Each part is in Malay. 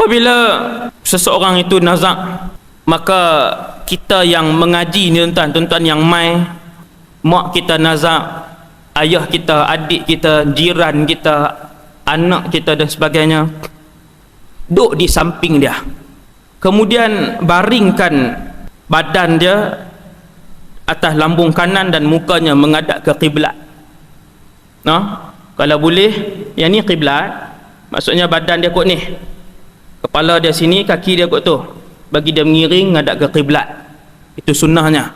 apabila seseorang itu nazak, maka kita yang mengaji ni tuan-tuan yang mai, mak kita nazak, ayah kita, adik kita, jiran kita, anak kita dan sebagainya, duduk di samping dia, kemudian baringkan badan dia atas lambung kanan dan mukanya menghadap ke kiblat. Kalau boleh, yang ni kiblat, maksudnya badan dia kot ni, kepala dia sini, kaki dia kot tu, bagi dia mengiring menghadap ke kiblat. Itu sunnahnya.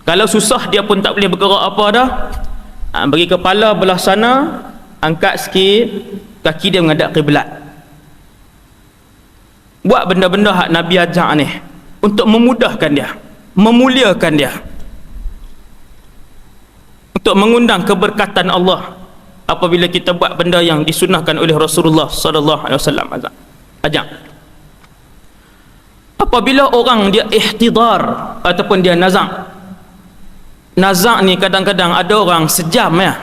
Kalau susah dia pun tak boleh bergerak apa dah, bagi kepala belah sana, angkat sikit, kaki dia menghadap kiblat. Buat benda-benda hak Nabi ajak ni untuk memudahkan dia, memuliakan dia, untuk mengundang keberkatan Allah apabila kita buat benda yang disunahkan oleh Rasulullah sallallahu alaihi wasallam ajak. Apabila orang dia ihtidar ataupun dia nazak ni kadang-kadang ada orang sejam ya,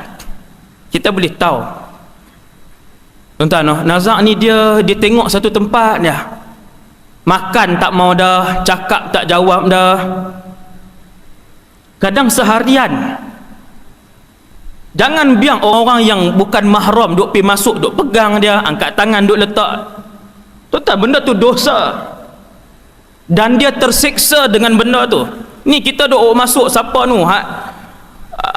kita boleh tahu tuan-tuan. Nazak ni dia tengok satu tempat dia, makan tak mau dah, cakap tak jawab dah, kadang seharian. Jangan biang orang yang bukan mahram duk pergi masuk, duk pegang dia, angkat tangan duk letak. Tuan-tuan, benda tu dosa, dan dia tersiksa dengan benda tu. Ni kita duk masuk, siapa nu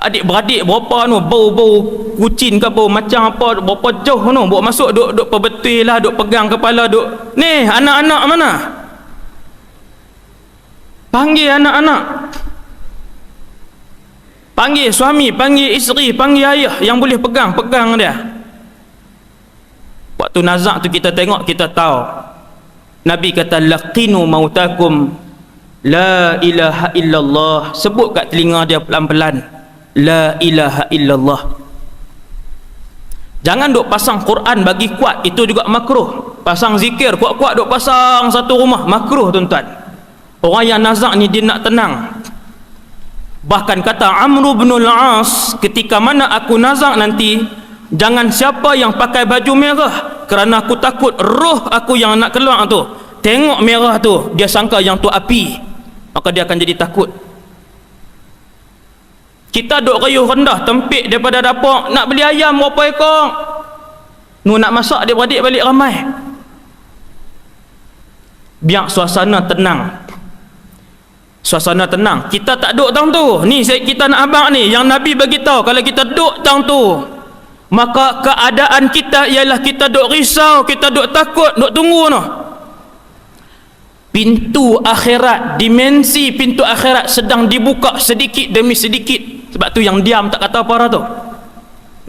adik-beradik berapa nu, bau-bau kucing ke bau macam apa, berapa jauh nu bawa masuk, duk perbetul lah, duk pegang kepala, duk ni anak-anak mana, panggil anak-anak, panggil suami, panggil isteri, panggil ayah yang boleh pegang dia. Waktu nazak tu kita tengok, kita tahu Nabi kata laqinu mautakum la ilaha illallah. Sebut kat telinga dia pelan-pelan, la ilaha illallah. Jangan duk pasang Quran bagi kuat, itu juga makruh. Pasang zikir kuat-kuat duk pasang satu rumah, makruh tuan-tuan. Orang yang nazak ni dia nak tenang. Bahkan kata Amr bin al-As, ketika mana aku nazak nanti, jangan siapa yang pakai baju merah, kerana aku takut roh aku yang nak keluar tu tengok merah tu, dia sangka yang tu api, maka dia akan jadi takut. Kita duk riuh rendah tempik daripada dapur, nak beli ayam berapa ekor, nu nak masak dia beradik balik ramai. Biar suasana tenang, suasana tenang. Kita tak duduk tang tu. Ni kita nak abang ni yang Nabi bagi tahu, kalau kita duduk tang tu, maka keadaan kita ialah kita duduk risau, kita duduk takut, duduk tunggu no. Pintu akhirat, dimensi pintu akhirat sedang dibuka sedikit demi sedikit. Sebab tu yang diam tak kata apa dah tu.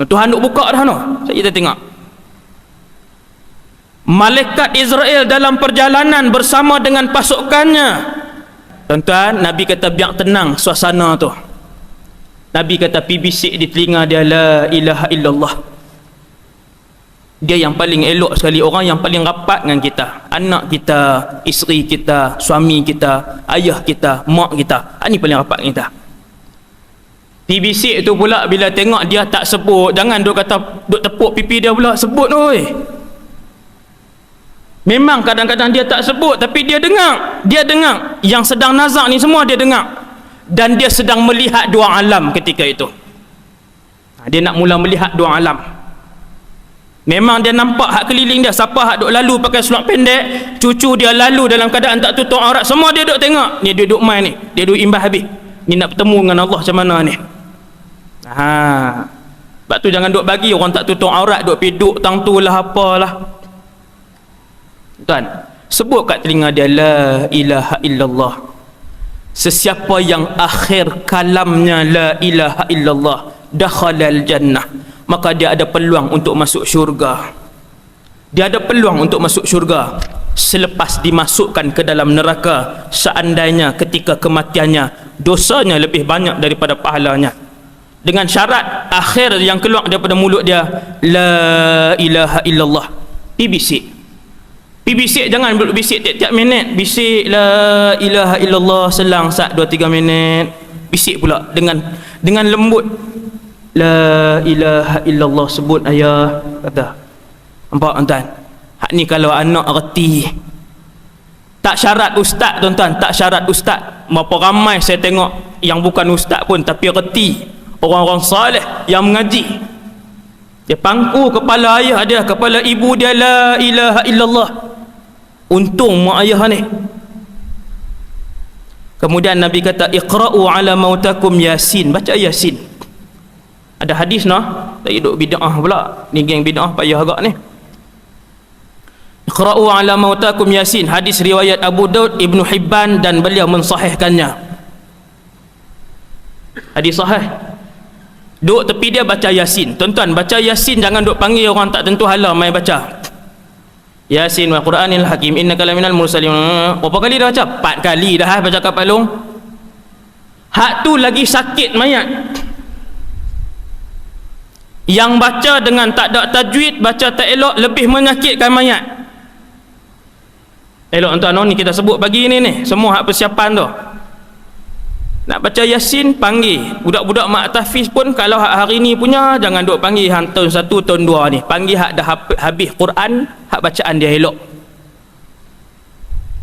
Tuhan duk buka dah no. Kita tengok malaikat Israel dalam perjalanan bersama dengan pasukannya. Tuan-tuan, Nabi kata biar tenang suasana tu. Nabi kata pi bisik di telinga dia, la ilaha illallah. Dia yang paling elok sekali, orang yang paling rapat dengan kita, anak kita, isteri kita, suami kita, ayah kita, mak kita, ini paling rapat dengan kita. Pi bisik tu pula bila tengok dia tak sebut, jangan duk kata duk tepuk pipi dia pula, sebut oi. Memang kadang-kadang dia tak sebut, tapi dia dengar yang sedang nazak ni semua dia dengar, dan dia sedang melihat dua alam ketika itu. Dia nak mula melihat dua alam. Memang dia nampak hak keliling dia, siapa hak duk lalu pakai seluar pendek, cucu dia lalu dalam keadaan tak tutup aurat, semua dia duk tengok. Ni dia duk main ni, dia duk imbas habis. Ni nak bertemu dengan Allah macam mana ni. Sebab tu jangan duk bagi orang tak tutup aurat duk pergi duk tang tu lah apalah. Tuan, sebut kat telinga dia, la ilaha illallah. Sesiapa yang akhir kalamnya la ilaha illallah, dakhalal jannah, maka dia ada peluang untuk masuk syurga. Dia ada peluang untuk masuk syurga selepas dimasukkan ke dalam neraka, seandainya ketika kematiannya dosanya lebih banyak daripada pahalanya. Dengan syarat akhir yang keluar daripada mulut dia, la ilaha illallah. Bisik, jangan bisik tiap-tiap minit. Bisik la ilaha illallah, selang sat 2-3 minit. Bisik pula dengan lembut, la ilaha illallah, sebut ayah, kata. Nampak tuan? Hak ni kalau anak reti. Tak syarat ustaz tuan-tuan, tak syarat ustaz. Berapa ramai saya tengok yang bukan ustaz pun tapi reti, orang-orang saleh yang mengaji. Dia pangku kepala ayah dia, kepala ibu dia, la ilaha illallah. Untung mak ayah ni. Kemudian Nabi kata, iqra'u ala mautakum Yasin, baca Yasin. Ada hadis nah, tak duduk bid'ah pula. Ni geng bid'ah payah agak ni. Iqra'u ala mautakum Yasin, hadis riwayat Abu Daud, Ibnu Hibban, dan beliau mensahihkannya. Hadis sahih. Duk tepi dia baca Yasin. Tuan-tuan, baca Yasin jangan duk panggil orang tak tentu hala mai baca. Yasin wal Quranil Hakim innaka laminal mursalin. Berapa kali dah baca? 4 kali dah baca kat palung. Hak tu lagi sakit mayat. Yang baca dengan tak ada tajwid, baca tak elok, lebih menyakitkan mayat. Elok tuan-tuan, ni kita sebut pagi ni semua hak persiapan tu. Nak baca Yasin, panggil budak-budak mak tahfiz pun. Kalau hak hari ni punya, jangan duk panggil hang tahun 1 tahun 2 ni. Panggil hak dah habis Quran, hak bacaan dia elok.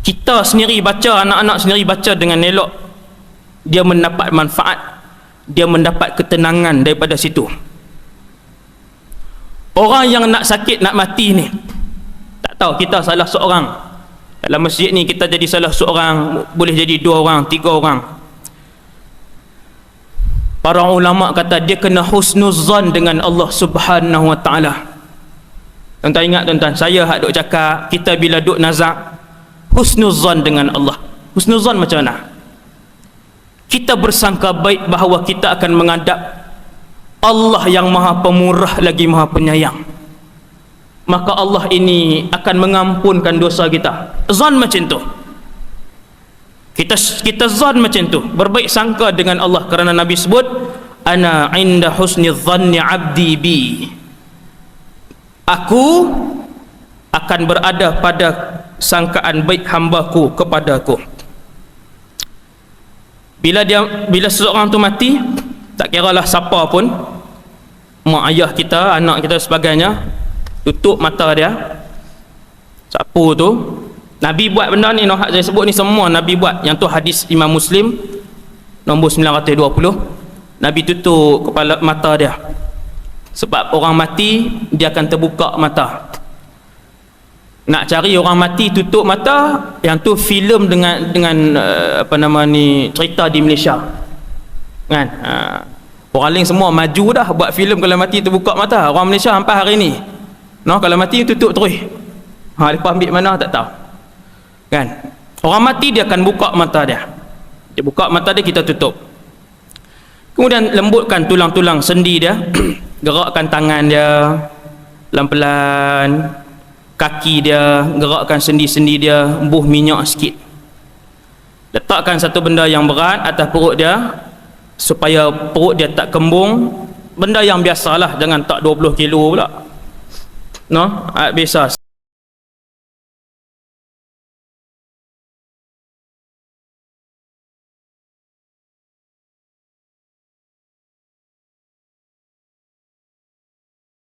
Kita sendiri baca, anak-anak sendiri baca dengan elok, dia mendapat manfaat, dia mendapat ketenangan daripada situ. Orang yang nak sakit, nak mati ni, tak tahu kita salah seorang. Dalam masjid ni kita jadi salah seorang, boleh jadi 2 orang, 3 orang. Para ulama kata dia kena husnuzan dengan Allah Subhanahu wa taala. Tuan-tuan ingat tuan-tuan, saya hak duk cakap, kita bila duk nazak husnuzan dengan Allah. Husnuzan macam mana? Kita bersangka baik bahawa kita akan menghadap Allah yang Maha Pemurah lagi Maha Penyayang. Maka Allah ini akan mengampunkan dosa kita. Zon macam tu. Kita zon macam tu, berbaik sangka dengan Allah, kerana Nabi sebut ana inda husni dhanni abdi bi. Aku akan berada pada sangkaan baik hambaku kepadaku. Bila seseorang tu mati, tak kiralah siapa pun, mak ayah kita, anak kita sebagainya, tutup mata dia. Sapu tu Nabi buat benda ni, hak saya sebut ni semua Nabi buat. Yang tu hadis Imam Muslim nombor 920. Nabi tutup kepala mata dia. Sebab orang mati dia akan terbuka mata. Nak cari orang mati tutup mata, yang tu filem dengan apa nama ni, cerita di Malaysia. Kan? Orang lain semua maju dah buat filem kalau mati terbuka mata. Orang Malaysia sampai hari ni, kalau mati tutup terus. Lepas ambil mana tak tahu. Kan? Orang mati dia akan buka mata dia. Dia buka mata dia, kita tutup. Kemudian lembutkan tulang-tulang sendi dia. Gerakkan tangan dia pelan-pelan, kaki dia, gerakkan sendi-sendi dia, buh minyak sikit. Letakkan satu benda yang berat atas perut dia supaya perut dia tak kembung. Benda yang biasalah, jangan tak 20 kilo pula. Biasa